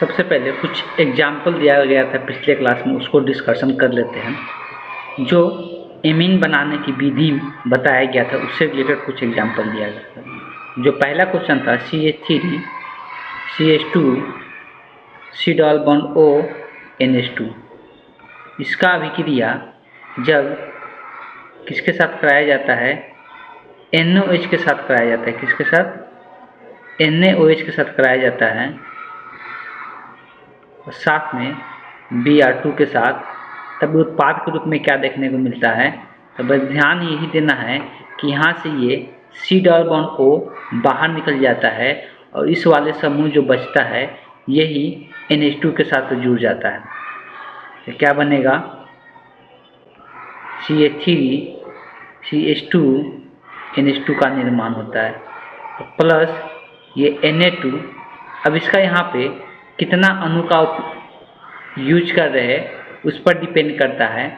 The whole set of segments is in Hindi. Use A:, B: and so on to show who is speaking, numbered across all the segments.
A: सबसे पहले कुछ एग्जाम्पल दिया गया था पिछले क्लास में, उसको डिस्कशन कर लेते हैं। जो एमीन बनाने की विधि बताया गया था उससे रिलेटेड कुछ एग्जाम्पल दिया गया था। जो पहला क्वेश्चन था CH3 CH2 C double bond O NH2, इसका अभिक्रिया जब किसके साथ कराया जाता है, NaOH के साथ कराया जाता है। किसके साथ? NaOH के साथ कराया जाता है, और साथ में Br2 के साथ। तब उत्पाद के रूप में क्या देखने को मिलता है, तो बस ध्यान यही देना है कि यहाँ से ये C डबल बॉन्ड O बाहर निकल जाता है और इस वाले समूह जो बचता है यही NH2 के साथ जुड़ जाता है। तो क्या बनेगा, CH3 CH2 NH2 का निर्माण होता है, प्लस ये Na2। अब इसका यहाँ पे कितना अणु का यूज कर रहे हैं उस पर डिपेंड करता है।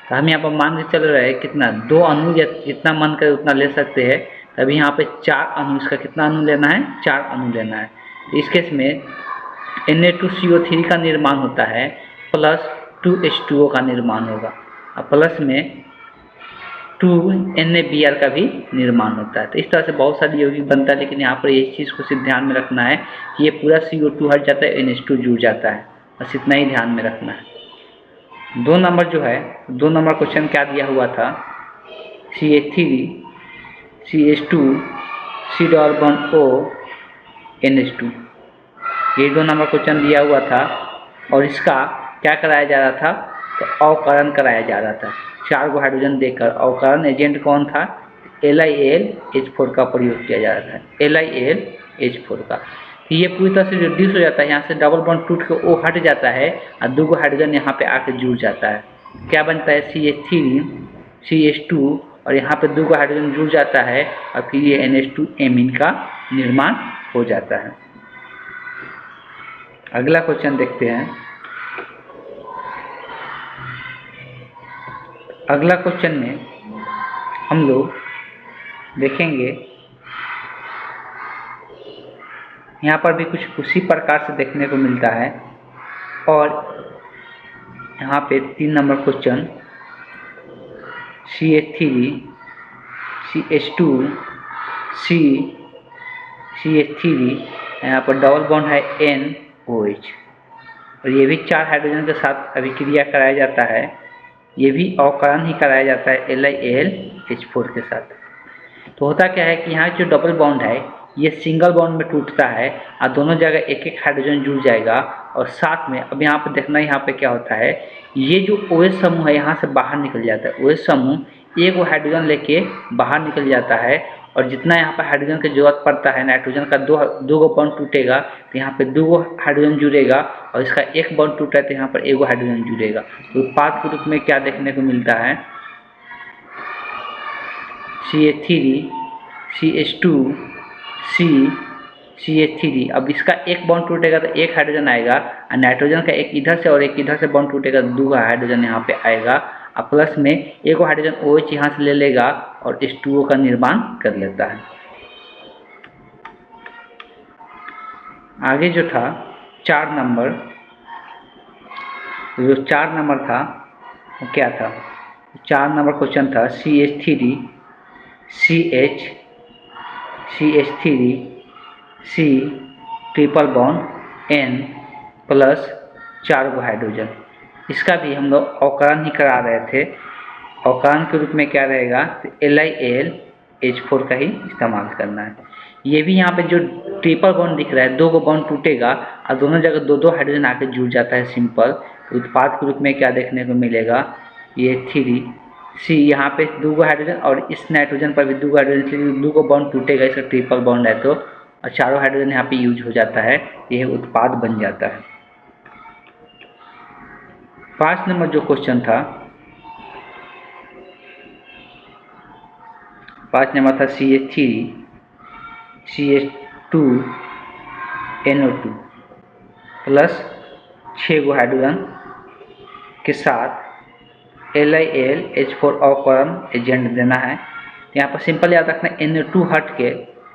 A: तो हम यहाँ पर मान के चल रहे हैं कितना, 2 अणु या जितना मन करे उतना ले सकते हैं। तभी यहाँ पे 4 अणु, इसका कितना अणु लेना है, 4 अणु लेना है। तो इस केस में Na2CO3 का निर्माण होता है, प्लस 2H2O का निर्माण होगा, और प्लस में 2NaBr का भी निर्माण होता है। तो इस तरह से बहुत सारी यौगिक बनता है, लेकिन यहाँ पर इस चीज़ को सिर्फ ध्यान में रखना है कि ये पूरा CO2 हट जाता है, NH2 जुड़ जाता है, बस इतना ही ध्यान में रखना है। 2 नंबर जो है, 2 नंबर क्वेश्चन क्या दिया हुआ था, CH3 CH2 C double bond O NH2, ये 2 नंबर क्वेश्चन दिया हुआ था। और इसका क्या कराया जा रहा था, तो अवकरण कराया जा रहा था। 4 गो हाइड्रोजन देकर अवकरण एजेंट कौन था, LiAlH4 का प्रयोग किया जा रहा था, LiAlH4 का। तो ये पूरी तरह से रिड्यूस हो जाता है, यहाँ से डबल बॉन्ड टूट के O हट जाता है और 2 गो हाइड्रोजन यहाँ पे आके जुड़ जाता है। क्या बनता है, CH3 CH2, और यहाँ पे 2 गो हाइड्रोजन जुड़ जाता है और फिर ये NH2 एमीन का निर्माण हो जाता है। अगला क्वेश्चन देखते हैं। अगला क्वेश्चन में हम लोग देखेंगे, यहाँ पर भी कुछ उसी प्रकार से देखने को मिलता है। और यहाँ पे 3 number question CH3 CH2 CH3, यहाँ पर डबल बॉन्ड है NOH, और ये भी 4 हाइड्रोजन के साथ अभिक्रिया कराया जाता है। ये भी अवकरण ही कराया जाता है LiAlH4 के साथ। तो होता क्या है कि यहाँ जो डबल बॉन्ड है ये सिंगल बॉन्ड में टूटता है और दोनों जगह एक एक हाइड्रोजन जुड़ जाएगा। और साथ में अब यहाँ पर देखना, यहाँ पे क्या होता है, ये जो OH समूह है यहाँ से बाहर निकल जाता है। OH समूह 1 गो हाइड्रोजन लेके बाहर निकल जाता है, और जितना यहाँ पर हाइड्रोजन की जरूरत पड़ता है, नाइट्रोजन का 2 गो बॉन्ड टूटेगा तो यहाँ पे 2 गो हाइड्रोजन जुड़ेगा, और इसका 1 बॉन्ड टूटा है तो यहाँ पर 1 गो हाइड्रोजन जुड़ेगा। तो उत्पाद के रूप में क्या देखने को मिलता है, CH3 CH2 CH3। अब इसका 1 बॉन्ड टूटेगा तो 1 हाइड्रोजन आएगा, और नाइट्रोजन का 1 इधर से और 1 इधर से बॉन्ड टूटेगा तो 2 हाइड्रोजन यहाँ पे आएगा, और प्लस में 1 हाइड्रोजन OH यहाँ से ले लेगा और H2O का निर्माण कर लेता है। आगे जो था 4 नंबर, जो 4 नंबर था वो क्या था, 4 नंबर क्वेश्चन था CH3 CH3 C triple bond N plus 4 गो हाइड्रोजन। इसका भी हम लोग अवकरण ही करा रहे थे। अवकरण के रूप में क्या रहेगा, तो LiAlH4 का ही इस्तेमाल करना है। ये भी यहाँ पे जो ट्रिपल बॉन्ड दिख रहा है, 2 गो बॉन्ड टूटेगा और दोनों जगह 2 हाइड्रोजन आके जुड़ जाता है सिंपल। तो उत्पाद के रूप में क्या देखने को मिलेगा, ये 3C, यहाँ पे 2 गो हाइड्रोजन और इस नाइट्रोजन पर भी 2 गो हाइड्रोजन, 2 गो बॉन्ड टूटेगा, इसका ट्रिपल बॉन्ड है तो, और 4 हाइड्रोजन यहाँ पे यूज हो जाता है, यह उत्पाद बन जाता है। 5 नंबर जो क्वेश्चन था, 5 नंबर था CH3 CH2 NO2 प्लस 6 गो हाइड्रोजन के साथ LiAlH4 अवकरण एजेंट देना है। यहाँ पर सिंपल याद रखना, NO2 हट के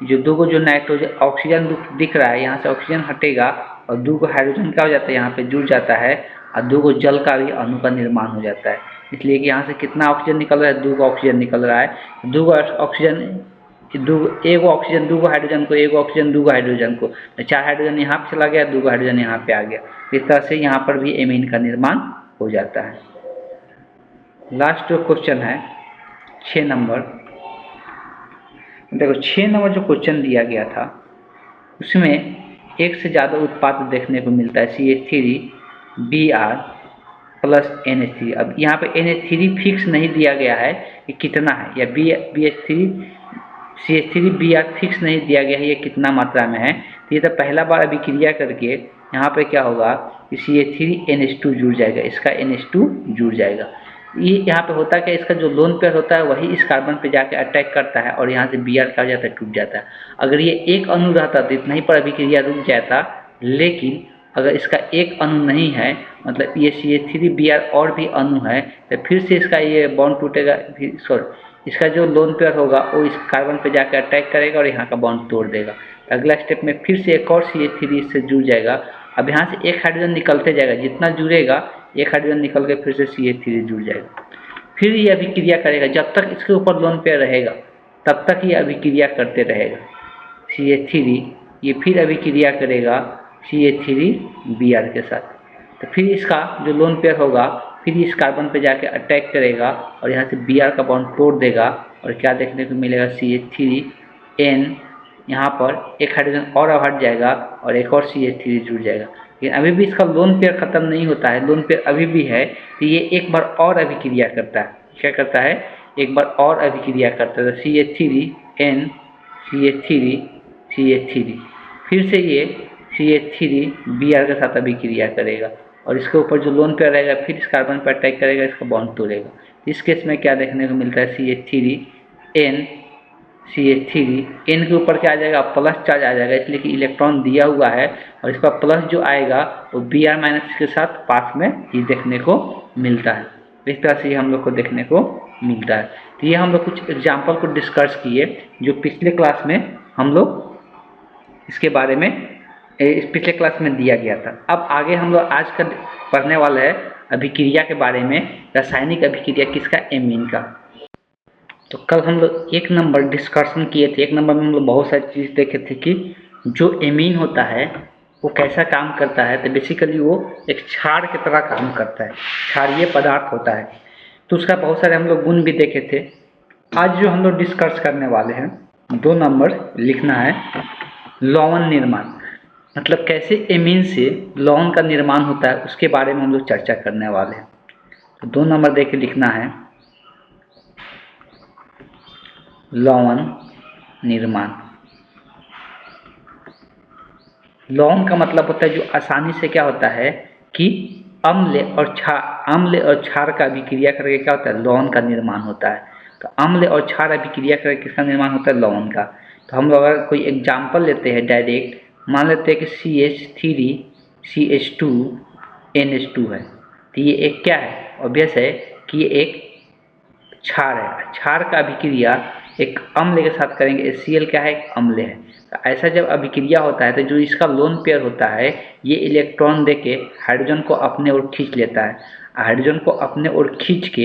A: जो 2 गो जो नाइट्रोजन ऑक्सीजन दिख रहा है, यहाँ से ऑक्सीजन हटेगा और 2 को हाइड्रोजन क्या हो जाता है, यहाँ पे जुड़ जाता है और 2 को जल का भी अणु का निर्माण हो जाता है। इसलिए कि यहाँ से कितना ऑक्सीजन निकल रहा है, 2 को ऑक्सीजन निकल रहा है। 2 को ऑक्सीजन, एक ऑक्सीजन 2 को हाइड्रोजन को, एक ऑक्सीजन 2 को हाइड्रोजन को, 4 हाइड्रोजन यहाँ पे चला गया, 2 को हाइड्रोजन यहाँ पे आ गया। इस तरह से यहाँ पर भी एमीन का निर्माण हो जाता है। लास्ट जो क्वेश्चन है 6 नंबर, देखो 6 नंबर जो क्वेश्चन दिया गया था उसमें एक से ज़्यादा उत्पाद देखने को मिलता है, CH3Br प्लस NH3। अब यहाँ पे NH3 फिक्स नहीं दिया गया है कि कितना है, या CH3Br फिक्स नहीं दिया गया है ये कितना मात्रा में है। तो ये तो पहला बार अभिक्रिया करके यहाँ पे क्या होगा कि CH3NH2 जुड़ जाएगा, इसका NH2 जुड़ जाएगा। ये यहाँ पे होता है कि इसका जो लोन पेयर होता है वही इस कार्बन पे जाके अटैक करता है और यहाँ से Br क्या हो जाता है, टूट जाता है। अगर ये एक अणु रहता तो इतना ही पर अभिक्रिया रुक जाता, लेकिन अगर इसका एक अणु नहीं है, मतलब ये CH3Br और भी अणु है, तो फिर से इसका ये बॉन्ड टूटेगा, इसका जो लोन पेयर होगा वो इस कार्बन पे जाकर अटैक करेगा और यहाँ का बॉन्ड तोड़ देगा। तो अगला स्टेप में फिर से एक और CH3 इससे जुड़ जाएगा। अब यहाँ से एक हाइड्रोजन निकलते जाएगा, जितना जुड़ेगा एक हाइड्रोजन निकल के फिर से CH3 जुड़ जाएगा। फिर ये अभिक्रिया करेगा, जब तक इसके ऊपर लोन पेयर रहेगा तब तक ये अभिक्रिया करते रहेगा। CH3 ये फिर अभिक्रिया करेगा CH3Br के साथ, तो फिर इसका जो लोन पेयर होगा फिर इस कार्बन पे जाके अटैक करेगा और यहाँ से Br का बॉन्ड तोड़ देगा और क्या देखने को मिलेगा, CH3N, यहाँ पर एक हाइड्रोजन और हट जाएगा और एक और CH3 जुड़ जाएगा। लेकिन अभी भी इसका लोन पेयर खत्म नहीं होता है, लोन पेयर अभी भी है, तो ये एक बार और अभिक्रिया करता है। क्या करता है, एक बार और अभिक्रिया करता है, CH3N CH3 फिर से ये CH3Br के साथ अभिक्रिया करेगा और इसके ऊपर जो लोन पेयर रहेगा फिर इस कार्बन पर अटैक करेगा, इसका बॉन्ड तोड़ेगा। इस केस में क्या देखने को मिलता है, CH3N के ऊपर क्या आ जाएगा, प्लस चार्ज आ जाएगा, इसलिए कि इलेक्ट्रॉन दिया हुआ है और इसका प्लस जो आएगा वो Br माइनस के साथ पास में ही देखने को मिलता है। इस तरह से हम लोग को देखने को मिलता है। तो ये हम लोग कुछ एग्जाम्पल को डिस्कस किए जो पिछले क्लास में हम लोग इसके बारे में पिछले क्लास में दिया गया था। अब आगे हम लोग आज का पढ़ने वाला है अभिक्रिया के बारे में, रासायनिक अभिक्रिया किसका, एमीन का। तो कल हम लोग 1 नंबर डिस्कशन किए थे। 1 नंबर में हम लोग बहुत सारी चीज़ देखे थे कि जो एमीन होता है वो कैसा काम करता है। तो बेसिकली वो एक क्षार की तरह काम करता है, क्षारीय पदार्थ होता है, तो उसका बहुत सारे हम लोग गुण भी देखे थे। आज जो हम लोग डिस्कस करने वाले हैं 2 नंबर लिखना है, लवण निर्माण, मतलब कैसे एमीन से लवण का निर्माण होता है उसके बारे में हम लोग चर्चा करने वाले हैं। तो 2 नंबर देख के लिखना है, लवण निर्माण। लवण का मतलब होता है जो आसानी से क्या होता है कि अम्ल और क्षार का अभिक्रिया करके क्या होता है, लवण का निर्माण होता है। तो अम्ल और क्षार अभिक्रिया करके किसका निर्माण होता है, लवण का। तो हम लोग अगर कोई एग्जाम्पल लेते हैं डायरेक्ट, मान लेते हैं कि CH3CH2NH2 है, तो ये एक क्या है, ऑब्वियस है कि ये एक क्षार है। क्षार का अभिक्रिया एक अम्ल के साथ करेंगे, HCl क्या है, एक अम्ल है। तो ऐसा जब अभिक्रिया होता है तो जो इसका लोन पेयर होता है ये इलेक्ट्रॉन देके हाइड्रोजन को अपने ओर खींच लेता है। हाइड्रोजन को अपने ओर खींच के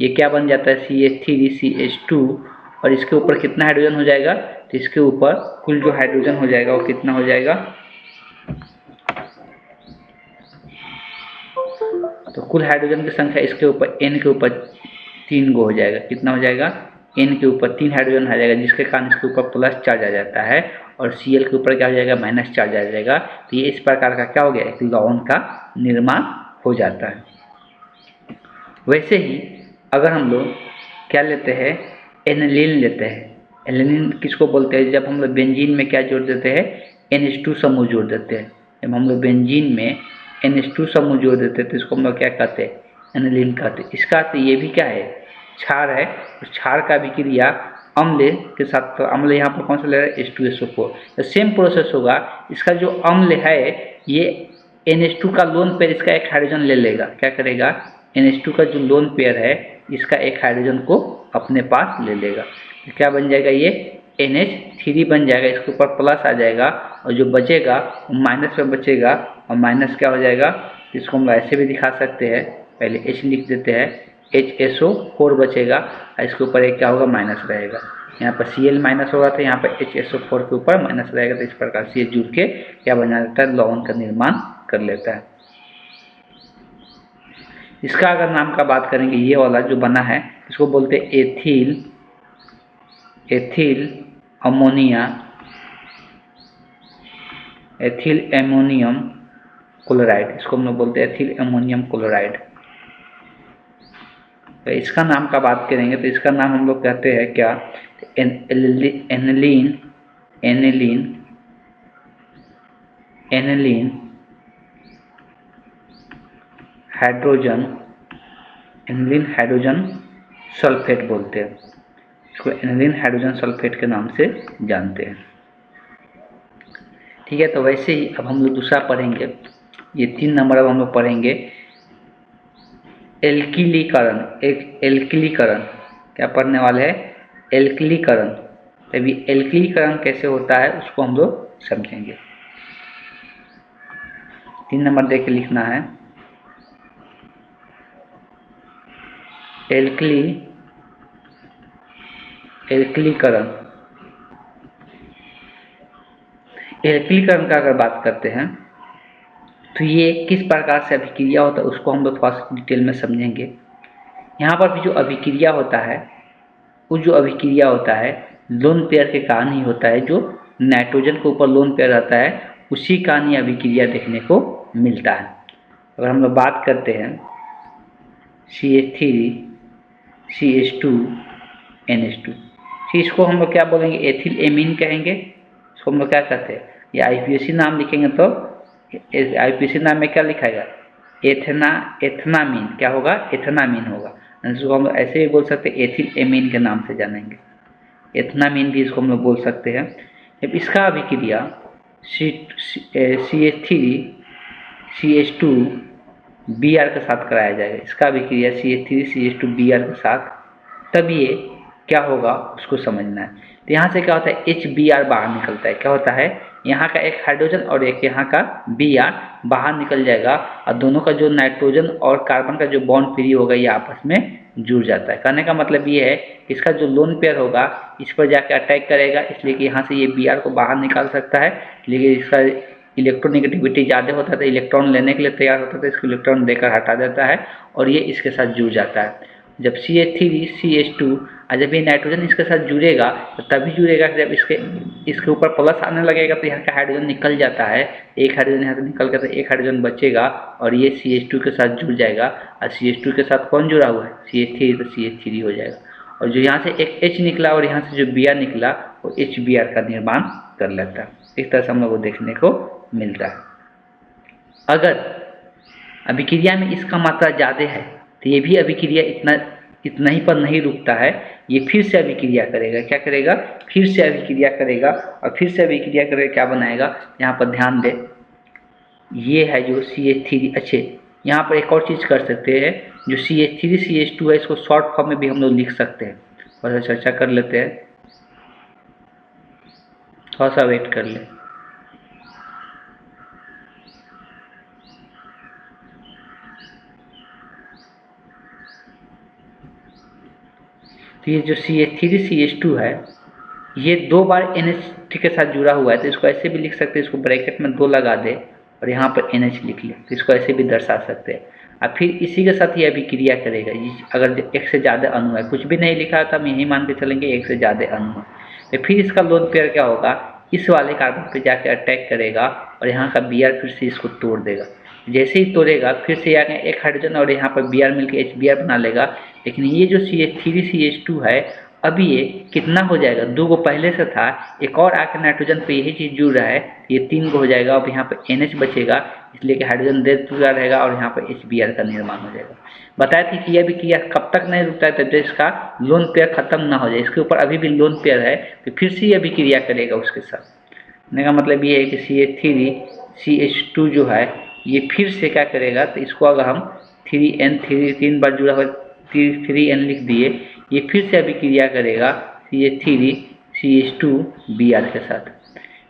A: ये क्या बन जाता है, CH3CH2, और इसके ऊपर कितना हाइड्रोजन हो जाएगा, तो इसके ऊपर कुल जो हाइड्रोजन हो जाएगा वो कितना हो जाएगा, तो कुल हाइड्रोजन की संख्या इसके ऊपर N के ऊपर 3 गो हो जाएगा। कितना हो जाएगा, N के ऊपर 3 हाइड्रोजन आ जाएगा, जिसके कारण इसके ऊपर प्लस चार्ज आ जाता है और Cl के ऊपर क्या हो जाएगा, माइनस चार्ज आ जाएगा। तो ये इस प्रकार का क्या हो गया, एक लवण का निर्माण हो जाता है। वैसे ही अगर हम लोग क्या लेते हैं, एनिलीन लेते हैं। एनिलीन किसको बोलते हैं, जब हम लोग बेंजीन में क्या जोड़ देते हैं, NH2 समूह जोड़ देते हैं। जब हम लोग बेंजीन में NH2 समूह जोड़ देते हैं तो इसको हम लोग क्या कहते हैं, एनिलीन कहते हैं। इसका अर्थ ये भी क्या है, क्षार है। उस क्षार का अभिक्रिया अम्ल के साथ, तो अम्ल यहाँ पर कौन सा ले रहा है, H2SO4। तो सेम प्रोसेस होगा, इसका जो अम्ल है ये NH2 का लोन पेयर इसका एक हाइड्रोजन ले लेगा। क्या करेगा, NH2 का जो लोन पेयर है इसका एक हाइड्रोजन को अपने पास ले लेगा। तो क्या बन जाएगा, ये NH3 बन जाएगा, इसके ऊपर प्लस आ जाएगा और जो बचेगा वो माइनस में बचेगा और माइनस क्या हो जाएगा, इसको हम ऐसे भी दिखा सकते हैं, पहले H लिख देते हैं, HSO4 बचेगा और इसके ऊपर एक क्या होगा, माइनस रहेगा। यहाँ पर Cl माइनस होगा तो यहाँ पर HSO4 के ऊपर माइनस रहेगा। तो इस प्रकार से ये जुड़ के क्या बना देता है, लवण का निर्माण कर लेता है। इसका अगर नाम का बात करेंगे, ये वाला जो बना है इसको बोलते हैं ethyl ammonia, ethyl ammonium chloride, इसको हम लोग बोलते हैं एथिल अमोनियम क्लोराइड। तो इसका नाम का बात करेंगे तो इसका नाम हम लोग कहते हैं क्या, एनिलीन हाइड्रोजन सल्फेट बोलते हैं, इसको एनिलीन हाइड्रोजन सल्फेट के नाम से जानते हैं। ठीक है, तो वैसे ही अब हम लोग दूसरा पढ़ेंगे, ये 3 नंबर अब हम लोग पढ़ेंगे एल्किलीकरण। एक एल्किलीकरण क्या पढ़ने वाले हैं, एल्किलीकरण। तभी एल्किलीकरण कैसे होता है उसको हम लोग समझेंगे। 3 नंबर देख के लिखना है, एल्किलीकरण। एल्किलीकरण का अगर बात करते हैं तो ये किस प्रकार से अभिक्रिया होता है उसको हम लोग थोड़ा सा डिटेल में समझेंगे। यहाँ पर भी जो अभिक्रिया होता है, वो जो अभिक्रिया होता है लोन पेयर के कारण ही होता है। जो नाइट्रोजन के ऊपर लोन पेयर रहता है उसी कारण ये अभिक्रिया देखने को मिलता है। अगर हम लोग बात करते हैं CH3 CH2 NH2, इसको हम लोग क्या बोलेंगे, एथिल एमीन कहेंगे। इसको हम लोग क्या कहते हैं, ये IUPAC नाम लिखेंगे तो IUPAC नाम में क्या लिखाएगा, एथनामीन, क्या होगा, एथनामीन होगा। इसको हम लोग ऐसे भी बोल सकते हैं, एथिल एमीन के नाम से जानेंगे, एथनामीन भी इसको हम लोग बोल सकते हैं। जब इसका अभिक्रिया CH3 CH2 Br के साथ कराया जाएगा, इसका अभिक्रिया CH3 CH2 Br के साथ, तब ये क्या होगा उसको समझना है। तो यहाँ से क्या होता है, HBr बाहर निकलता है। क्या होता है, यहाँ का एक हाइड्रोजन और एक यहाँ का Br बाहर निकल जाएगा और दोनों का जो नाइट्रोजन और कार्बन का जो बॉन्ड फ्री होगा ये आपस में जुड़ जाता है। कहने का मतलब ये है कि इसका जो लोन पेयर होगा इस पर जाकर अटैक करेगा, इसलिए कि यहाँ से ये Br को बाहर निकाल सकता है, लेकिन इसका इलेक्ट्रोनेगेटिविटी ज़्यादा होता है तो इलेक्ट्रॉन लेने के लिए तैयार होता है, तो इसको इलेक्ट्रॉन देकर हटा देता है और ये इसके साथ जुड़ जाता है। जब CH3 CH2 और जब ये नाइट्रोजन इसके साथ जुड़ेगा तो तभी जुड़ेगा जब इसके ऊपर प्लस आने लगेगा तो यहाँ का हाइड्रोजन निकल जाता है, एक हाइड्रोजन यहाँ से निकल कर तो एक हाइड्रोजन बचेगा और ये CH2 के साथ जुड़ जाएगा और CH2 के साथ कौन जुड़ा हुआ है, CH3, तो CH3 हो जाएगा। और जो यहाँ से एक H निकला और यहाँ से जो Br निकला वो HBr का निर्माण कर लेता है। इस तरह से हम लोग को देखने को मिलता है। अगर अभिक्रिया में इसका मात्रा ज़्यादा है तो ये भी अभिक्रिया इतना ही पर नहीं रुकता है, ये फिर से अभिक्रिया करेगा। क्या करेगा, फिर से अभिक्रिया करेगा और फिर से अभिक्रिया करके क्या बनाएगा, यहाँ पर ध्यान दे, ये है जो CH3। अच्छे, यहाँ पर एक और चीज़ कर सकते हैं, जो CH3 CH2 है इसको शॉर्ट फॉर्म में भी हम लोग लिख सकते हैं। थोड़ा सा चर्चा कर लेते हैं, थोड़ा सा वेट कर ले। तो ये जो CH3 CH2 है ये 2 बार NH के साथ जुड़ा हुआ है, तो इसको ऐसे भी लिख सकते हैं, इसको ब्रैकेट में 2 लगा दे और यहाँ पर NH लिख ले, तो इसको ऐसे भी दर्शा सकते हैं। और फिर इसी के साथ ये अभिक्रिया करेगा। अगर एक से ज़्यादा अणु है, कुछ भी नहीं लिखा था, हम यही मान के चलेंगे एक से ज़्यादा अणु है, तो फिर इसका लोन पेयर क्या होगा, इस वाले कार्बन पे जाके अटैक करेगा और यहाँ का Br फिर से इसको तोड़ देगा। जैसे ही तोड़ेगा फिर से यहाँ एक हाइड्रोजन और यहाँ पर Br मिलकर HBr बना लेगा। लेकिन ये जो CH3 CH2 है अभी ये कितना हो जाएगा, 2 को पहले से था, एक और आकर नाइट्रोजन पे यही चीज़ जुड़ रहा है, ये 3 को हो जाएगा। अब यहाँ पर NH बचेगा, इसलिए कि हाइड्रोजन दे जुड़ा रहेगा और यहाँ पर HBr का निर्माण हो जाएगा। बताया थी कि यह अभिक्रिया कब तक नहीं रुकता है, तब जब इसका लोन पेयर खत्म ना हो जाए, इसके ऊपर अभी भी लोन पेयर है तो फिर से ये अभिक्रिया करेगा उसके साथ। कहने का मतलब ये है कि CH3 CH2 जो है ये फिर से क्या करेगा, तो इसको अगर हम 3 बार जुड़ा हुआ 3n लिख दिए, ये फिर से अभिक्रिया करेगा CH3 CH2Br के साथ।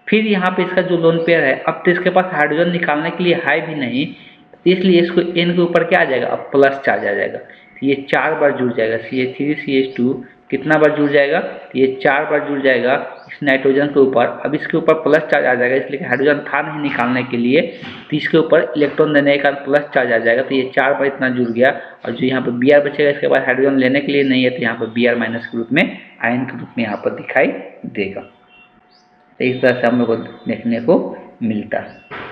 A: फिर यहाँ पे इसका जो लोन पेयर है, अब तो इसके पास हाइड्रोजन निकालने के लिए है भी नहीं, इसलिए इसको N के ऊपर क्या आ जाएगा, अब प्लस चार्ज आ जाएगा। तो ये 4 बार जुड़ जाएगा, CH3CH2 कितना बार जुड़ जाएगा, तो ये 4 बार जुड़ जाएगा इस नाइट्रोजन के ऊपर। अब इसके ऊपर प्लस चार्ज आ जाएगा, इसलिए हाइड्रोजन था नहीं निकालने के लिए, तो इसके ऊपर इलेक्ट्रॉन देने के कारण प्लस चार्ज आ जाएगा। तो ये 4 बार इतना जुड़ गया, और जो यहाँ पर Br बचेगा इसके बाद हाइड्रोजन लेने के लिए नहीं है, तो यहाँ पर Br माइनस के रूप में, आयन के रूप में यहाँ पर दिखाई देगा। तो इस तरह से हम लोग को देखने को मिलता है।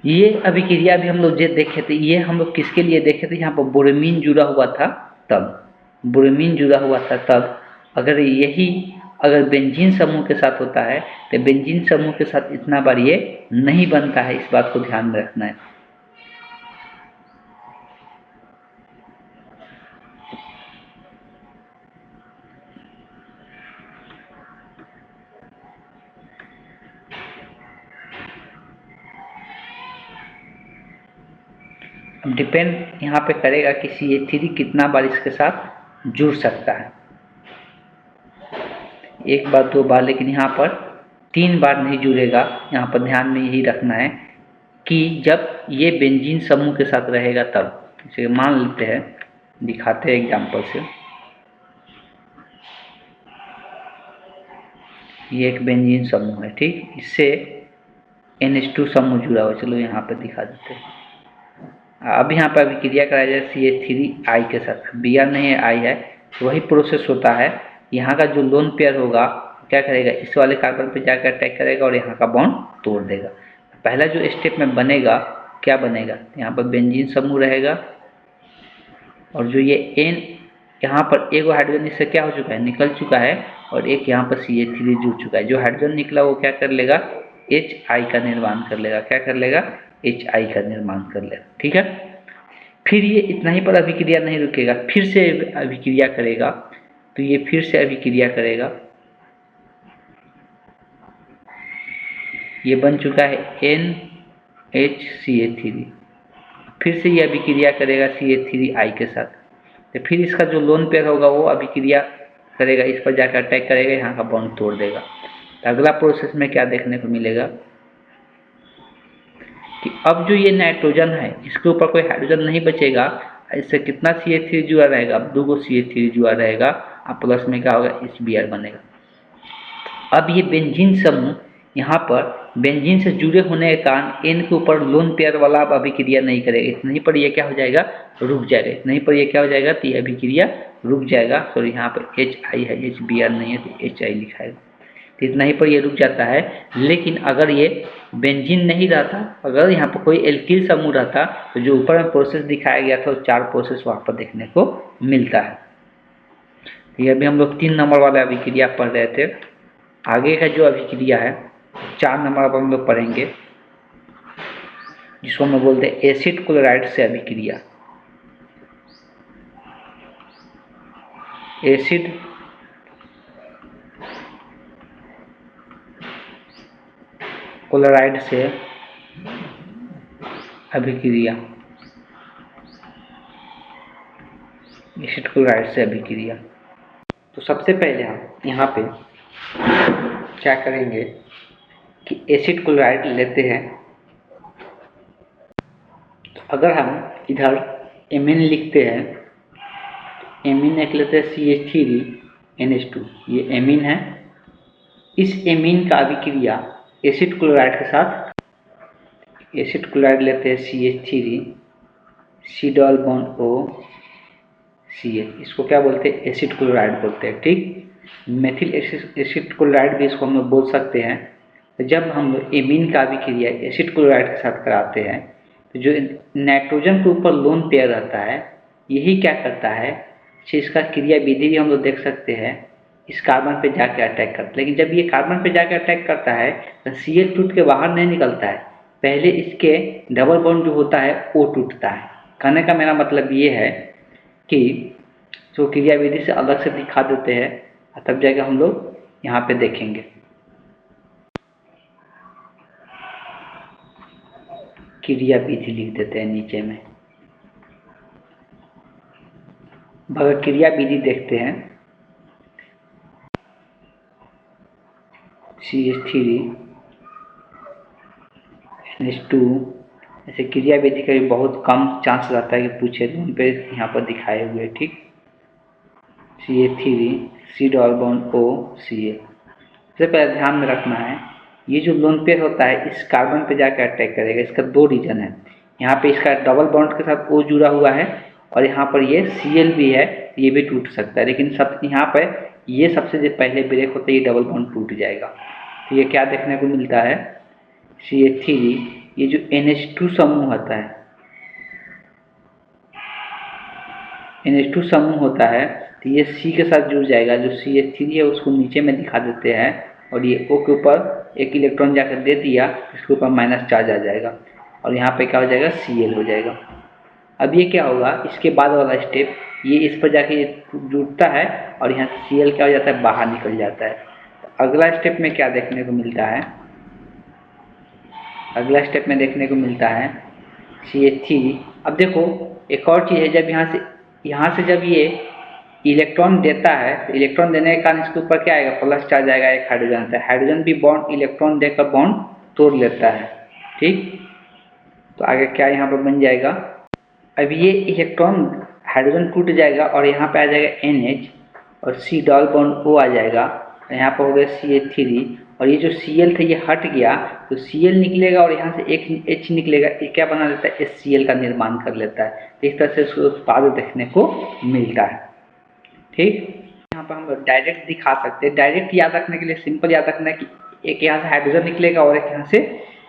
A: ये अभिक्रिया भी हम लोग जो देखे थे, ये हम लोग किसके लिए देखे थे, यहाँ पर बोरोमीन जुड़ा हुआ था तब, बोरोमीन जुड़ा हुआ था तब। अगर यही अगर बेंजीन समूह के साथ होता है तो बेंजीन समूह के साथ इतना बार ये नहीं बनता है, इस बात को ध्यान में रखना है। अब डिपेंड यहाँ पे करेगा कि CH3 कितना बार इसके साथ जुड़ सकता है, 1 बार 2 बार, लेकिन यहाँ पर 3 बार नहीं जुड़ेगा। यहाँ पर ध्यान में यही रखना है कि जब ये बेंजीन समूह के साथ रहेगा तब। इसे मान लेते हैं, दिखाते हैं एग्जाम्पल से। ये एक बेंजीन समूह है, ठीक, इससे NH2 समूह जुड़ा हुआ, चलो यहाँ पर दिखा देते हैं। अब यहाँ पर अभिक्रिया कराया जाए CH3I के साथ, Br नहीं है, I है, तो वही प्रोसेस होता है। यहाँ का जो लोन पेयर होगा क्या करेगा, इस वाले कार्बन पे जाकर अटैक करेगा और यहाँ का बॉन्ड तोड़ देगा। पहला जो स्टेप में बनेगा, क्या बनेगा, यहाँ पर बेंजीन समूह रहेगा, और जो ये N यहाँ पर एक हाइड्रोजन इससे क्या हो चुका है, निकल चुका है, और एक यहाँ पर CH3 जुड़ चुका है। जो हाइड्रोजन निकला वो क्या कर लेगा, HI का निर्माण कर लेगा। क्या कर लेगा, HI का निर्माण कर लेगा, ठीक है। फिर ये इतना ही पर अभिक्रिया नहीं रुकेगा, फिर से अभिक्रिया करेगा। तो ये फिर से अभिक्रिया करेगा, ये बन चुका है NHCH3। फिर से ये अभिक्रिया करेगा CH3I के साथ, तो फिर इसका जो लोन पेयर होगा वो अभिक्रिया करेगा, इस पर जाकर अटैक करेगा, यहाँ का बॉन्ड तोड़ देगा। तो अगला प्रोसेस में क्या देखने को मिलेगा कि अब जो ये नाइट्रोजन है इसके ऊपर कोई हाइड्रोजन नहीं बचेगा, इससे कितना CH3 जुड़ा रहेगा, अब 2 CH3 जुड़ा रहेगा, अब प्लस में क्या होगा, HBr बनेगा। अब ये बेंजीन समूह यहाँ पर बेंजीन से जुड़े होने के कारण N के ऊपर लोन पेयर वाला अब अभिक्रिया नहीं करेगा, इतना ही पर ये क्या हो जाएगा, रुक जाएगा। इतना ही पर ये क्या हो जाएगा, तो ये अभिक्रिया रुक जाएगा। सॉरी, यहाँ पर HI है, HBr नहीं है, तो HI लिखा है, तो इतना ही पर ये रुक जाता है। लेकिन अगर ये बेंजीन नहीं रहता, अगर यहाँ पर कोई एल्किल समूह रहता, तो जो ऊपर में प्रोसेस दिखाया गया था वो 4 प्रोसेस वहाँ पर देखने को मिलता है। ये अभी हम लोग 3 नंबर वाला अभिक्रिया पढ़ रहे थे। आगे का जो अभिक्रिया है 4 नंबर पर हम लोग पढ़ेंगे, जिसको हम बोलते हैं एसिड क्लोराइड से अभिक्रिया। एसिड क्लोराइड से अभिक्रिया, एसिड क्लोराइड से अभिक्रिया। तो सबसे पहले हम यहाँ पे क्या करेंगे कि एसिड क्लोराइड लेते हैं। तो अगर हम इधर एमीन लिखते हैं, एमीन एक लेते हैं CH3NH2, ये एमीन है। इस एमीन का अभिक्रिया एसिड क्लोराइड के साथ, एसिड क्लोराइड लेते हैं CH3, C double bond O CH, इसको क्या बोलते हैं, एसिड क्लोराइड बोलते हैं, ठीक। मेथिल एसिड क्लोराइड भी इसको हम लोग बोल सकते हैं। तो जब हम लोग एमीन का अभिक्रिया एसिड क्लोराइड के साथ कराते हैं, तो जो नाइट्रोजन के ऊपर लोन पेयर रहता है, यही क्या करता है, इसका क्रिया विधि भी हम लोग देख सकते हैं, इस कार्बन पे जाके अटैक करता है। लेकिन जब ये कार्बन पे जाके अटैक करता है तो Cl टूट के बाहर नहीं निकलता है, पहले इसके डबल बॉन्ड जो होता है वो टूटता है। कहने का मेरा मतलब ये है कि जो क्रिया विधि से अलग से दिखा देते हैं, तब जाके हम लोग यहाँ पे देखेंगे। क्रिया विधि लिख देते हैं नीचे में, भगक्रिया विधि देखते हैं। CH3 NH2 ऐसे क्रिया विधि का भी बहुत कम चांस रहता है कि पूछे, तो उन पे यहाँ पर दिखाए हुए। ठीक, CH3 C double bond O Ca। सबसे पहले ध्यान में रखना है, ये जो लोन पेयर होता है इस कार्बन पे जाकर अटैक करेगा। इसका दो रीजन है, यहाँ पे इसका डबल बॉन्ड के साथ O जुड़ा हुआ है और यहाँ पर ये Cl भी है, ये भी टूट सकता है। लेकिन सब यहाँ पर ये सबसे पहले ब्रेक होता है, ये डबल बॉन्ड टूट जाएगा। तो ये क्या देखने को मिलता है, CH3 ये जो NH2 समूह होता है, NH2 समूह होता है, तो ये C के साथ जुड़ जाएगा। जो CH3 है उसको नीचे में दिखा देते हैं और ये O के ऊपर एक इलेक्ट्रॉन जाकर दे दिया, इसके ऊपर माइनस चार्ज आ जाएगा और यहाँ पे क्या हो जाएगा, Cl हो जाएगा। अब ये क्या होगा, इसके बाद वाला स्टेप, ये इस पर जाके जुड़ता है और यहाँ से Cl क्या हो जाता है, बाहर निकल जाता है। तो अगला स्टेप में क्या देखने को मिलता है, अगला स्टेप में देखने को मिलता है CH3। अब देखो एक और चीज़ है, जब यहाँ से जब ये इलेक्ट्रॉन देता है तो इलेक्ट्रॉन देने के कारण इसके ऊपर क्या आएगा, प्लस चार्ज आएगा, एक हाइड्रोजन से। हाइड्रोजन भी बॉन्ड इलेक्ट्रॉन देकर बॉन्ड तोड़ लेता है। ठीक, तो आगे क्या यहाँ पर बन जाएगा, अब ये इलेक्ट्रॉन हाइड्रोजन टूट जाएगा और यहाँ पे आ जाएगा NH और C डबल बॉन्ड O आ जाएगा, यहाँ पर हो गया CH3 और ये जो Cl था ये हट गया, तो Cl निकलेगा और यहाँ से एक H निकलेगा, ये क्या बना लेता है, HCl का निर्माण कर लेता है। तो इस तरह से उसको उत्पाद देखने को मिलता है। ठीक, यहाँ पर हम डायरेक्ट दिखा सकते हैं। डायरेक्ट याद रखने के लिए सिंपल याद रखना है कि एक यहाँ से हाइड्रोजन निकलेगा और एक यहाँ से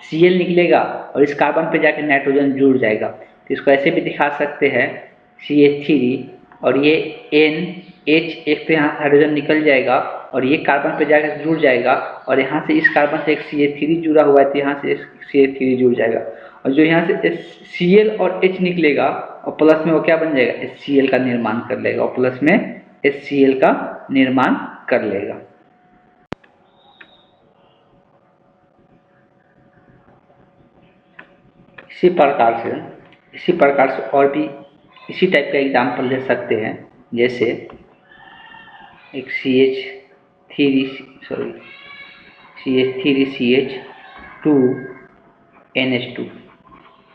A: Cl निकलेगा और इस कार्बन पे जाके नाइट्रोजन जुड़ जाएगा। तो इसको ऐसे भी दिखा सकते हैं, CH3 और ये NH, एक तो यहाँ से हाइड्रोजन निकल जाएगा और ये कार्बन पे जाकर जुड़ जाएगा और यहाँ से इस कार्बन से एक CH3 जुड़ा हुआ है, तो यहाँ से CH3 जुड़ जाएगा और जो यहाँ से Cl और H निकलेगा और प्लस में वो क्या बन जाएगा, HCl का निर्माण कर लेगा और प्लस में HCl का निर्माण कर लेगा। इसी प्रकार से और भी इसी टाइप का एग्जाम्पल ले सकते हैं। जैसे एक CH3CH2NH2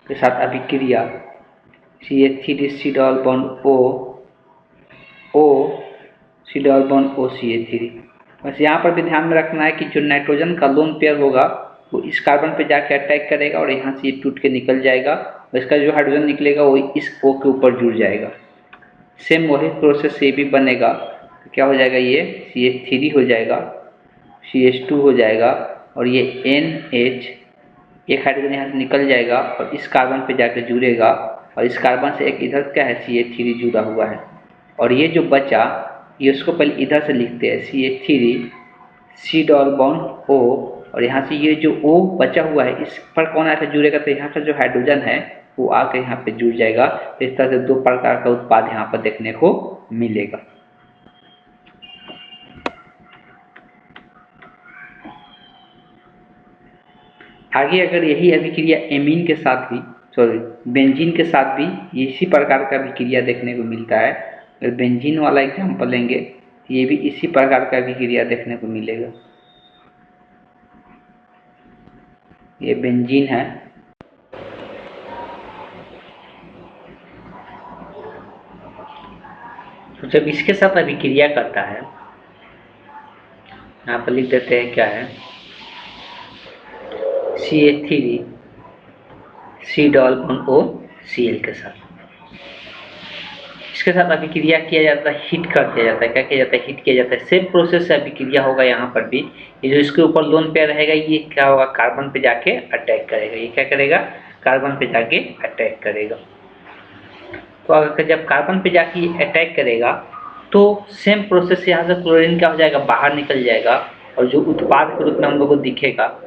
A: के साथ अभिक्रिया CH3C double bond O C double bond O CH3। बस यहाँ पर भी ध्यान में रखना है कि जो नाइट्रोजन का लोन पेयर होगा वो इस कार्बन पे जाके अटैक करेगा और यहाँ से ये टूट के निकल जाएगा और इसका जो हाइड्रोजन निकलेगा वो इस O के ऊपर जुड़ जाएगा। सेम वही प्रोसेस से भी बनेगा, तो क्या हो जाएगा, ये CH3 हो जाएगा, CH2 हो जाएगा और ये NH, एक हाइड्रोजन यहाँ से निकल जाएगा और इस कार्बन पे जाकर जुड़ेगा और इस कार्बन से एक इधर क्या है, CH3 जुड़ा हुआ है और ये जो बचा ये उसको पहले इधर से लिखते हैं, CH3C डबल बॉन्ड O और यहाँ से ये जो O बचा हुआ है इस पर कौन आकर जुड़ेगा, तो यहाँ का जो हाइड्रोजन है वो आकर यहाँ पे जुड़ जाएगा। तो इस तरह से दो प्रकार का उत्पाद यहाँ पर देखने को मिलेगा। आगे अगर यही अभिक्रिया एमीन के साथ भी बेंजीन के साथ भी इसी प्रकार का अभिक्रिया देखने को मिलता है। अगर बेंजीन वाला एग्जाम्पल लेंगे तो ये भी इसी प्रकार का अभिक्रिया देखने को मिलेगा। ये बेंजीन है, तो जब इसके साथ अभिक्रिया करता है, यहाँ पर लिख देते हैं क्या है, CH3C double bond O Cl के साथ इसके साथ अभिक्रिया किया जाता है, हीट कर दिया जाता है। क्या किया जाता है, हीट किया जाता है। सेम प्रोसेस से अभिक्रिया होगा यहाँ पर भी। ये जो इसके ऊपर लोन पेयर रहेगा ये क्या होगा, कार्बन पे जाके अटैक करेगा। ये क्या करेगा, कार्बन पे जाके अटैक करेगा। तो अगर जब कार्बन पे जाके अटैक करेगा तो सेम प्रोसेस से यहाँ से क्लोरीन क्या हो जाएगा, बाहर निकल जाएगा और जो उत्पाद के रूप में हम लोग को दिखेगा,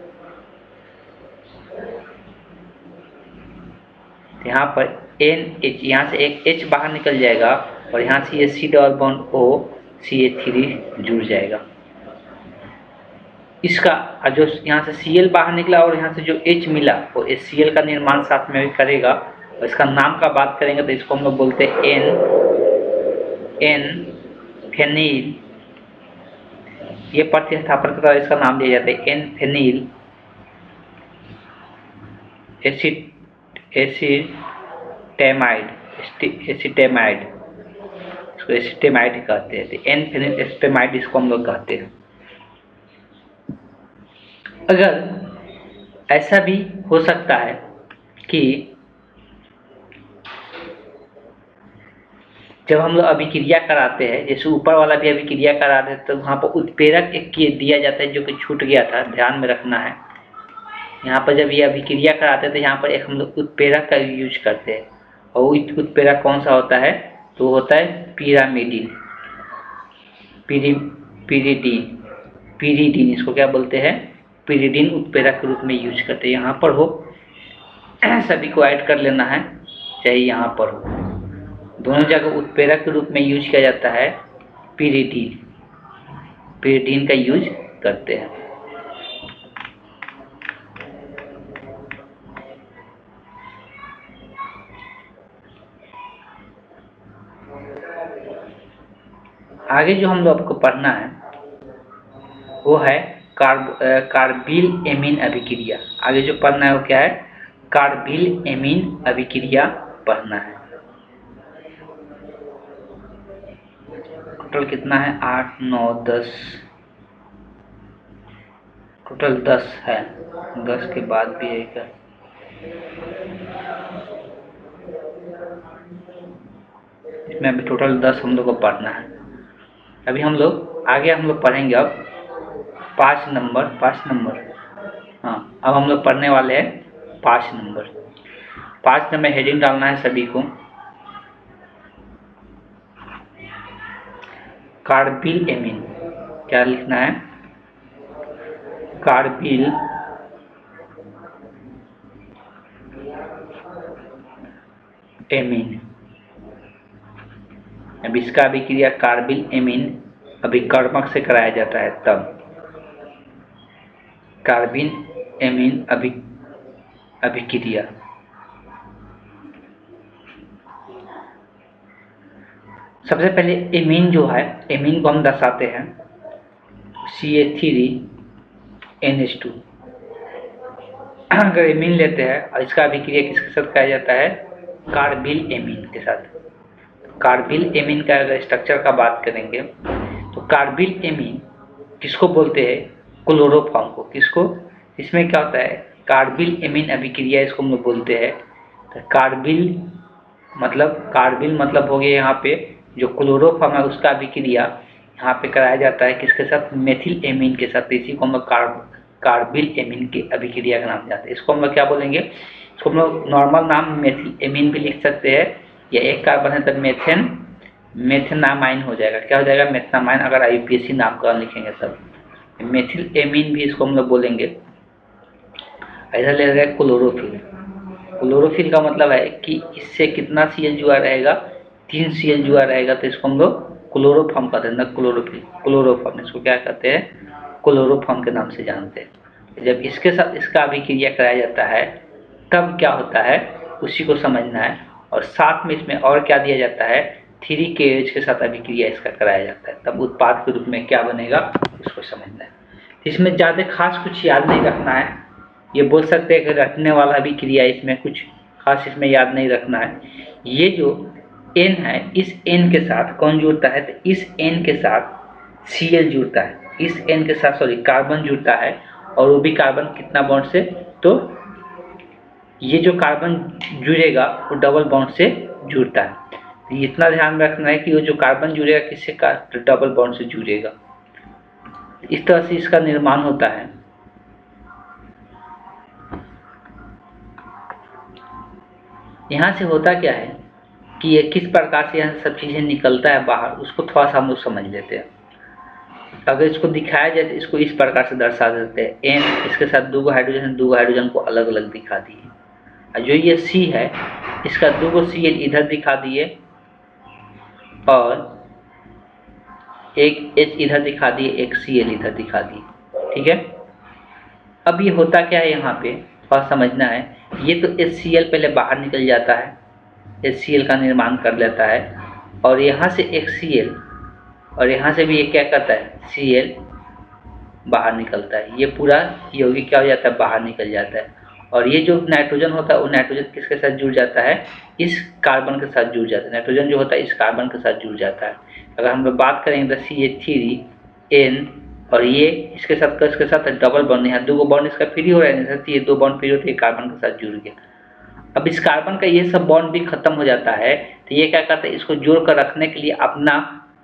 A: यहाँ पर NH, यहाँ से एक H बाहर निकल जाएगा और यहाँ से ये C double bond O CH3 जुड़ जाएगा। इसका जो यहाँ से Cl बाहर निकला और यहाँ से जो H मिला वो HCl का निर्माण साथ में भी करेगा। और इसका नाम का बात करेंगे तो इसको हम लोग बोलते हैं एन फेनिल, ये प्रतिस्थापन के द्वारा इसका नाम दिया जाता है एन फेनिल एसिटेमाइड, इसको एसिटेमाइड कहते हैं। एन फेनिल एसिटेमाइड इसको हम लोग कहते हैं। अगर ऐसा भी हो सकता है कि जब हम लोग अभिक्रिया कराते हैं, जैसे ऊपर वाला भी अभिक्रिया कराते हैं, तो वहाँ पर उत्प्रेरक एक दिया जाता है जो कि छूट गया था, ध्यान में रखना है। यहाँ पर जब ये अभिक्रिया कराते हैं तो यहाँ पर एक हम लोग उत्प्रेरक का यूज करते हैं, और उत्प्रेरक कौन सा होता है, तो होता है पिरामिडिन, पीरिडीन, इसको क्या बोलते हैं, पीरिडीन उत्प्रेरक के रूप में यूज करते हैं। यहाँ पर हो सभी को ऐड कर लेना है, चाहे यहाँ पर हो, दोनों जगह उत्प्रेरक के रूप में यूज किया जाता है पीरिडीन का यूज करते हैं। आगे जो हम लोग आपको पढ़ना है वो है कार्बिल एमीन अभिक्रिया। आगे जो पढ़ना है वो क्या है, कार्बिल एमीन अभिक्रिया पढ़ना है। टोटल कितना है, 8, 9, 10, टोटल 10 है, 10 के बाद भी एक, इसमें अभी टोटल 10 हम लोग को पढ़ना है। अभी हम लोग आगे हम लोग पढ़ेंगे अब 5 नंबर, हाँ, अब हम लोग पढ़ने वाले हैं 5 नंबर। 5 नंबर हेडिंग डालना है सभी को, कार्बिल एमीन। क्या लिखना है, कार्बिल एमीन। अब इसका अभिक्रिया कार्बिल एमीन अभिकर्मक से कराया जाता है, तब कार्बिल एमीन अभिक्रिया। सबसे पहले एमीन जो है, एमीन को हम दर्शाते हैं CH3NH2। अगर एमीन लेते हैं और इसका अभिक्रिया किसके साथ किया जाता है, कार्बिल एमीन के साथ। कार्बिल एमीन का अगर स्ट्रक्चर का बात करेंगे तो कार्बिल एमीन किसको बोलते हैं, क्लोरोफॉर्म को। किसको, इसमें क्या होता है, कार्बिल एमीन अभिक्रिया इसको हम लोग बोलते हैं। तो कार्बिल मतलब हो गया यहाँ पे जो क्लोरोफॉर्म है उसका अभिक्रिया यहाँ पे कराया जाता है किसके साथ, मेथिल एमीन के साथ। इसी को हम लोग कार्बिल एमीन की अभिक्रिया का नाम जाते हैं। इसको हम लोग क्या बोलेंगे, इसको हम लोग नॉर्मल नाम मेथिल एमीन भी लिख सकते हैं, या एक कार्बन है तब मेथेनामाइन हो जाएगा। क्या हो जाएगा, मेथेनामाइन। अगर IUPAC नामकरण लिखेंगे तब मेथिल एमीन भी इसको हम लोग बोलेंगे। इधर ले रहे क्लोरोफिल। क्लोरोफिल का मतलब है कि इससे कितना Cl जुआ रहेगा, 3 Cl जुआ रहेगा, तो इसको हम लोग क्लोरोफॉर्म कहते हैं, क्लोरोफॉर्म। इसको क्या कहते हैं, क्लोरोफॉर्म के नाम से जानते हैं। जब इसके साथ इसका अभिक्रिया कराया जाता है तब क्या होता है उसी को समझना है। और साथ में इसमें और क्या दिया जाता है, 3KOH के साथ अभिक्रिया इसका कराया जाता है, तब उत्पाद के रूप में क्या बनेगा उसको समझना है। इसमें ज़्यादा खास कुछ याद नहीं रखना है, ये बोल सकते हैं कि रटने वाला अभिक्रिया, इसमें कुछ खास इसमें याद नहीं रखना है। ये जो N है, इस N के साथ कौन जुड़ता है, तो इस N के साथ Cl जुड़ता है, इस N के साथ कार्बन जुड़ता है, और वो भी कार्बन कितना बॉन्ड से, तो ये जो कार्बन जुड़ेगा वो डबल बॉन्ड से जुड़ता है। तो इतना ध्यान रखना है कि वो जो कार्बन जुड़ेगा किससे, तो डबल बॉन्ड से जुड़ेगा। इस तरह से इसका निर्माण होता है। यहाँ से होता क्या है कि ये किस प्रकार से यहाँ सब चीज़ें निकलता है बाहर, उसको थोड़ा सा हम लोग समझ लेते हैं। अगर इसको दिखाया जाए तो इसको इस प्रकार से दर्शा देते हैं, N इसके साथ 2 हाइड्रोजन को अलग अलग दिखा दिए, और जो ये C है इसका 2 Cl इधर दिखा दिए और एक H इधर दिखा दिए, एक Cl इधर दिखा दिए, ठीक है। अब ये होता क्या है, यहाँ पे थोड़ा समझना है। ये तो HCl पहले बाहर निकल जाता है, HCl का निर्माण कर लेता है, और यहाँ से एक Cl और यहाँ से भी ये क्या करता है, Cl बाहर निकलता है। ये पूरा यौगिक क्या हो जाता है, बाहर निकल जाता है। और ये जो नाइट्रोजन होता है वो नाइट्रोजन किसके साथ जुड़ जाता है, इस कार्बन के साथ जुड़ जाता है। नाइट्रोजन जो होता है इस कार्बन के साथ जुड़ जाता है। अगर हम लोग बात करेंगे तो CH3N और ये इसके साथ डबल बॉन्ड, यहाँ दो बॉन्ड इसका फ्री हो रहा है, ये दो बॉन्ड फ्री होते हैं, कार्बन के साथ जुड़ गया। अब इस कार्बन का ये सब बॉन्ड भी खत्म हो जाता है, तो ये क्या करता है, इसको जोड़ कर रखने के लिए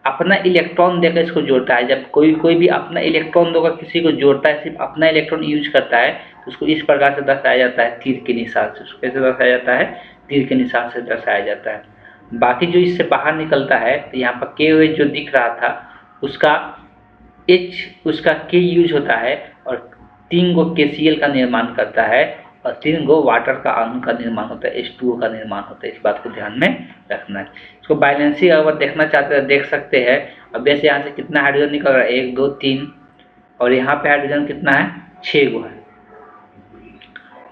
A: अपना इलेक्ट्रॉन देकर इसको जोड़ता है। जब कोई भी अपना इलेक्ट्रॉन देकर किसी को जोड़ता है, सिर्फ अपना इलेक्ट्रॉन यूज करता है, तो उसको इस प्रकार से दर्शाया जाता है, तीर के निशान से। उसको कैसे दर्शाया जाता है, तीर के निशान से दर्शाया जाता है। बाकी जो इससे बाहर निकलता है, तो यहाँ पर KOH जो दिख रहा था उसका उसका K यूज होता है और 3 गो KCl का निर्माण करता है और 3 गो वाटर का अणु का निर्माण होता है, H2O का निर्माण होता है। इस बात को ध्यान में रखना है। इसको बैलेंसी अगर देखना चाहते हैं देख सकते हैं। अब वैसे यहाँ से कितना हाइड्रोजन निकल रहा है, 1 2 3, और यहाँ पे हाइड्रोजन कितना है, 6 गो है।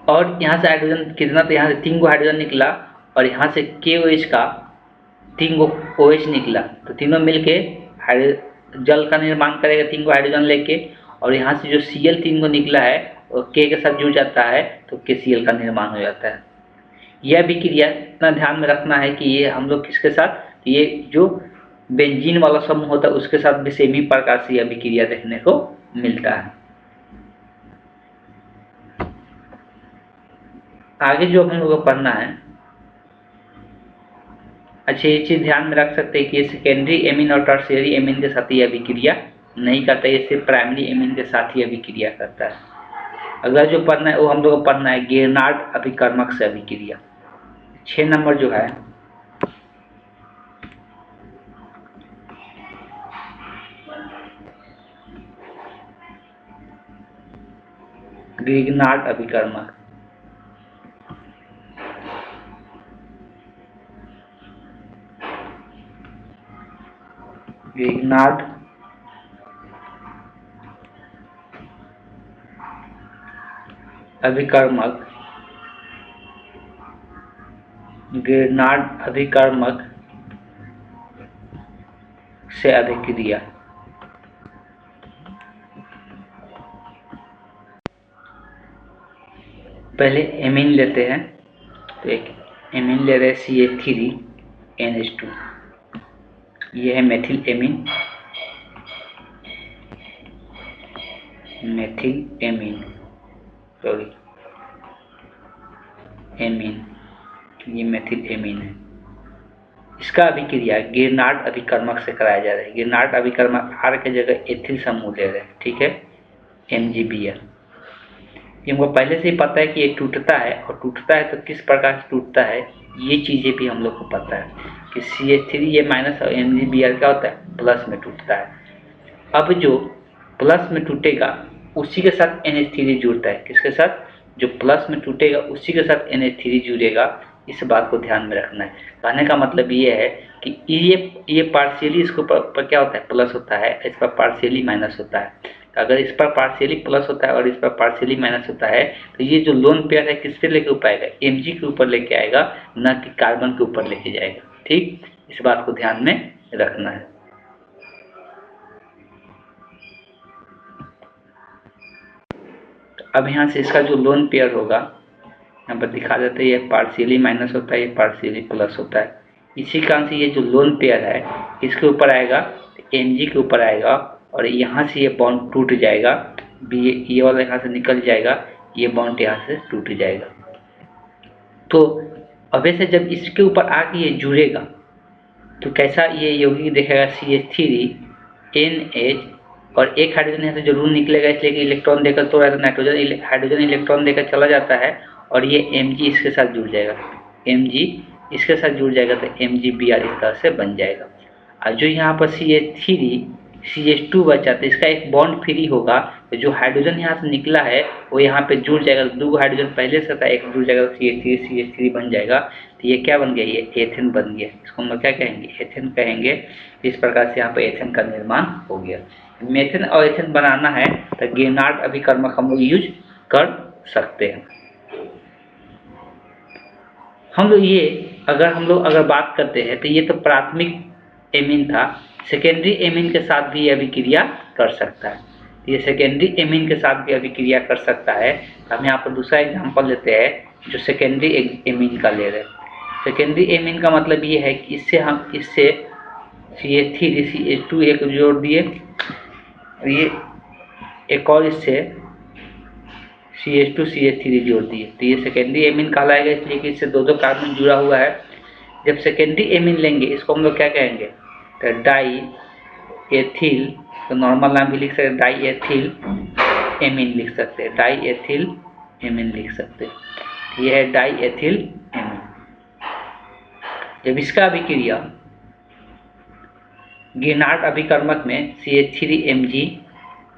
A: और यहाँ से हाइड्रोजन कितना, तो यहाँ से 3 गो हाइड्रोजन निकला और यहाँ से KOH का 3 गो OH निकला, तो तीनों मिलके जल का निर्माण करेगा 3 गो हाइड्रोजन लेके। और यहाँ से जो Cl 3 गो निकला है और K के साथ जुड़ जाता है, तो KCl का निर्माण हो जाता है। यह अभिक्रिया इतना ध्यान में रखना है कि ये हम लोग किसके साथ, ये जो बेंजीन वाला समूह होता है उसके साथ भी सेम ही प्रकार से यह अभिक्रिया देखने को मिलता है। आगे जो हम लोग को पढ़ना है, अच्छा ये चीज ध्यान में रख सकते हैं कि सेकेंडरी एमीन और टर्शियरी एमीन के साथ ये अभिक्रिया नहीं करता, ये सिर्फ प्राइमरी एमीन के साथ ही अभिक्रिया करता है। अगला जो पढ़ना है वो हम लोग को पढ़ना है गेरनार्ड अभिकर्मक से अभिक्रिया। 6 नंबर जो है, गेरनार्ड अभिकर्मक। गेरनार्ड अभिकर्मक, गेरनार्ड अभिकर्मक से अभिक्रिया। पहले एमीन लेते हैं, तो एक एमीन ले रहे हैं CH3NH2, ये है मेथिल एमीन, एमीन, ये मेथिल एमीन है। इसका अभिक्रिया गेरनार्ड अभिकर्मक से कराया जा रहा है। गेरनार्ड अभिकर्मक R के जगह एथिल समूह ले रहे हैं, ठीक है, MgBr। ये हमको पहले से ही पता है कि ये टूटता है, और टूटता है तो किस प्रकार से टूटता है, ये चीजें भी हम लोग को पता है कि CH3 ये माइनस और MgBr क्या होता है, प्लस में टूटता है। अब जो प्लस में टूटेगा उसी के साथ NH3 जुड़ता है, किसके साथ, जो प्लस में टूटेगा उसी के साथ NH3 जुड़ेगा। इस बात को ध्यान में रखना है। कहने का मतलब ये है कि ये पार्शियली इसके ऊपर क्या होता है, प्लस होता है, इस पर पार्शियली माइनस होता है। अगर इस पर पार्शियली प्लस होता है और इस पर पार्शियली माइनस होता है, तो ये जो लोन पेयर है किस पे लेके ऊपर आएगा, Mg के ऊपर लेके आएगा, न कि कार्बन के ऊपर लेके जाएगा। ठीक, इस बात को ध्यान में रखना है। अब यहाँ से इसका जो लोन पेयर होगा यहाँ पर दिखा देते हैं, ये पार्शियली माइनस होता है, ये पार्शियली प्लस होता है। इसी कारण से ये जो लोन पेयर है इसके ऊपर आएगा, Mg के ऊपर आएगा, और यहाँ से ये बॉन्ड टूट जाएगा, ये वाला यहाँ से निकल जाएगा, ये बॉन्ड यहाँ से टूट जाएगा। तो अब ऐसे जब इसके ऊपर आके ये जुड़ेगा तो कैसा ये यौगिक दिखेगा, CH3NH, और एक हाइड्रोजन यहाँ से जरूर निकलेगा, इसलिए कि इलेक्ट्रॉन देकर तो नाइट्रोजन हाइड्रोजन इलेक्ट्रॉन देकर चला जाता है, और ये Mg इसके साथ जुड़ जाएगा, Mg इसके साथ जुड़ जाएगा, तो MgBr इस तरह से बन जाएगा। और जो यहाँ पर CH2 बचा, तो इसका एक बॉन्ड फ्री होगा, तो जो हाइड्रोजन यहाँ से निकला है वो यहाँ पे जुड़ जाएगा। 2 हाइड्रोजन पहले से था, एक जुड़ जाएगा, CH3 बन जाएगा। तो ये क्या बन गया, ये एथेन बन गया। इसको हम लोग क्या कहेंगे, एथेन कहेंगे। इस प्रकार से यहाँ पे एथेन का निर्माण हो गया। मेथेन और एथेन बनाना है तो गेरनार्ड अभिकर्मक हम लोग यूज कर सकते हैं। हम लोग अगर बात करते हैं तो ये तो प्राथमिक एमीन था, सेकेंडरी एमीन के साथ भी अभिक्रिया कर सकता है। ये सेकेंडरी एमीन के साथ भी अभिक्रिया कर सकता है। हम यहाँ पर दूसरा एग्जांपल लेते हैं जो सेकेंडरी एमीन का ले रहे हैं। सेकेंडरी एमीन का मतलब ये है कि इससे CH3 CH2 एक जोड़ दिए, ये एक और इससे CH2 CH3 जोड़ दिए, तो ये सेकेंडरी एमीन कहलाएगा, इसलिए कि इससे दो कार्बन जुड़ा हुआ है। जब सेकेंडरी एमीन लेंगे इसको हम लोग क्या कहेंगे, तो डाई एथिल, तो नॉर्मल नाम भी लिख सकते हैं, डाई एथिल एमीन लिख सकते हैं, डाई एथिल एमीन लिख सकते हैं। ये है डाई एथिल एमीन। जब इसका अभिक्रिया गिरनार्ड अभिकर्मक में CH3Mg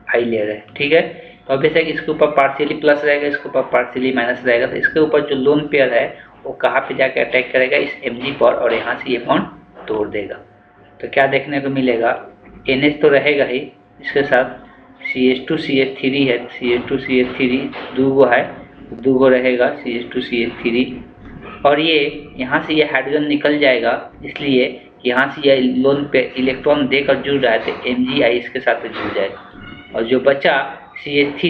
A: आई ले रहे हैं, ठीक है, तो अब बेशक इसके ऊपर पार्शियली प्लस रहेगा, इसके ऊपर पार्शियली माइनस रहेगा, तो इसके ऊपर जो लोन पेयर है वो कहाँ पे जाके अटैक करेगा, इस Mg पर, और यहाँ से ये बॉन्ड तोड़ देगा। तो क्या देखने को मिलेगा, NH तो रहेगा ही, इसके साथ CH2 CH3 है, CH2 CH3 दूगो है, दूगो रहेगा CH2 CH3, और ये यहाँ से ये हाइड्रोजन निकल जाएगा, इसलिए यहाँ से ये लोन पे इलेक्ट्रॉन देकर जुड़ रहा है, तो Mgi इसके साथ जुड़ जाएगा, और जो बचा CH3,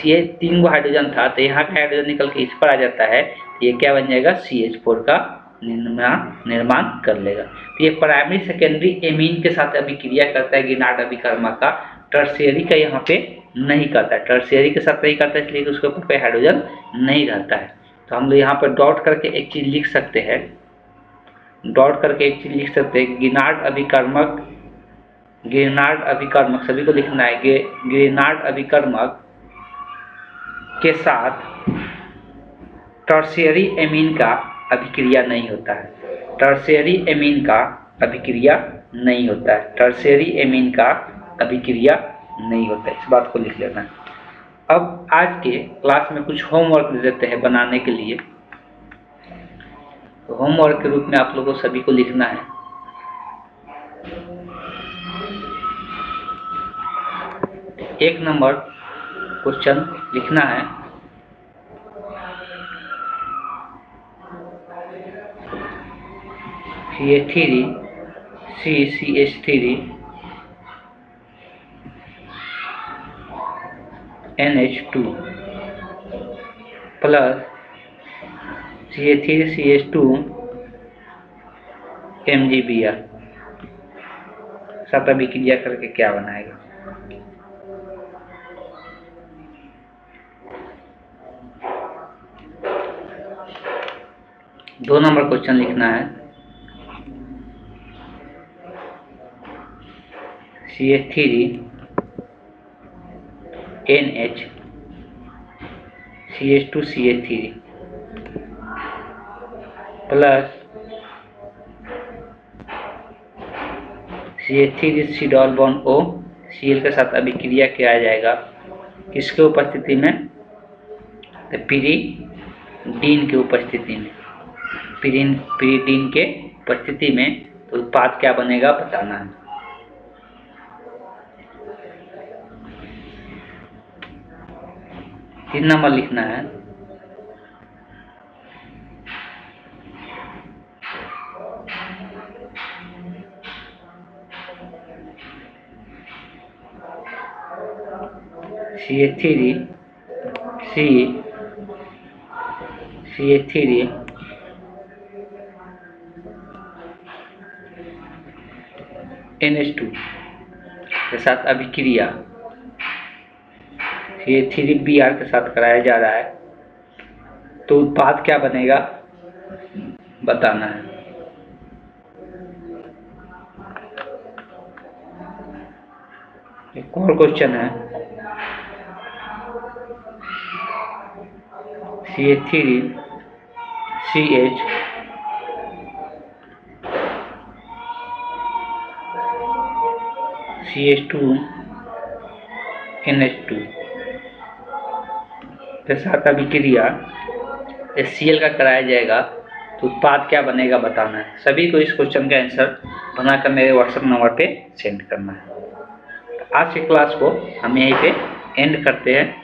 A: ये 3 गो हाइड्रोजन था, तो यहाँ का हाइड्रोजन निकल के इस पर आ जाता है, ये क्या बन जाएगा, CH4 का निर्माण कर लेगा। तो ये प्राइमरी सेकेंडरी एमीन के साथ अभिक्रिया करता है गिरनार्ड अभिकर्मक का, टर्शियरी का यहाँ पे नहीं करता है, टर्शियरी के साथ नहीं करता है, इसलिए उसके ऊपर कोई हाइड्रोजन नहीं रहता है। तो हम लोग यहाँ पर डॉट करके एक चीज लिख सकते हैं, डॉट करके एक चीज लिख सकते हैं, गिरनार्ड अभिकर्मक सभी को लिखना है, गिरनार्ड अभिकर्मक के साथ टर्शियरी एमीन का अभिक्रिया नहीं होता है, टर्शियरी एमीन का अभिक्रिया नहीं होता है, टर्शियरी एमीन का अभिक्रिया नहीं होता है, इस बात को लिख लेना है। अब आज के क्लास में कुछ होमवर्क दे देते हैं बनाने के लिए, तो होमवर्क के रूप में आप लोगों को सभी को लिखना है, एक नंबर क्वेश्चन लिखना है, CH3 CH3 NH2 plus CH3 CH2 MgBr साथ अभिक्रिया करके क्या बनाएगा। दो नंबर क्वेश्चन लिखना है, CH3 NH CH2 CH3 plus CH3 C double bond O Cl के साथ अभिक्रिया किया जाएगा, किसके उपस्थिति में, तो पिरीडीन के उपस्थिति में, पिरीडीन के उपस्थिति में, तो उत्पाद क्या बनेगा बताना है। तीन नंबर लिखना है, CH3 NH2 के साथ अभिक्रिया CH3Br के साथ कराया जा रहा है, तो उत्पाद क्या बनेगा बताना है। एक और क्वेश्चन है, CH3 CH CH2 NH2 के साथ अभिक्रिया Cl का कराया जाएगा, तो उत्पाद क्या बनेगा बताना है। सभी को इस क्वेश्चन का आंसर बनाकर मेरे व्हाट्सएप नंबर पे सेंड करना है। आज की क्लास को हम यहीं पे एंड करते हैं।